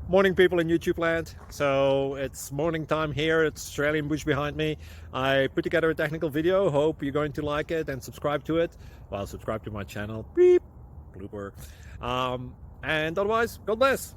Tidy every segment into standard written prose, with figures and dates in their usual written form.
Morning, people in YouTube land. So it's morning time here. It's Australian bush behind me. I put together a technical video. Hope you're going to like it and subscribe to it. Well, subscribe to my channel. Beep. Blooper. And otherwise, God bless.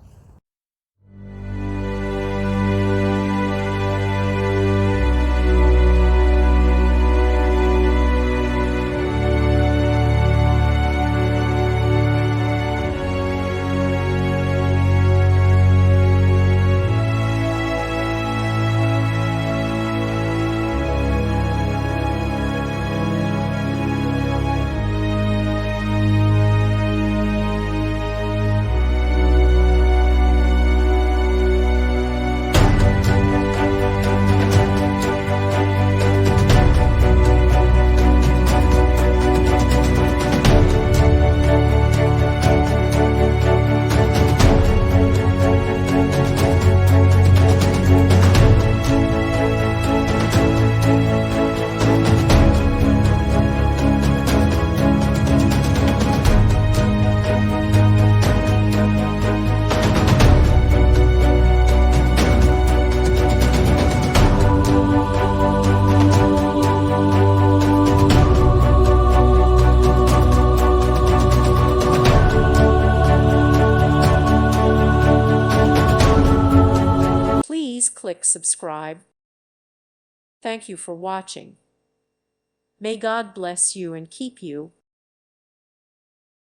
Please click subscribe. Thank you for watching. May God bless you and keep you.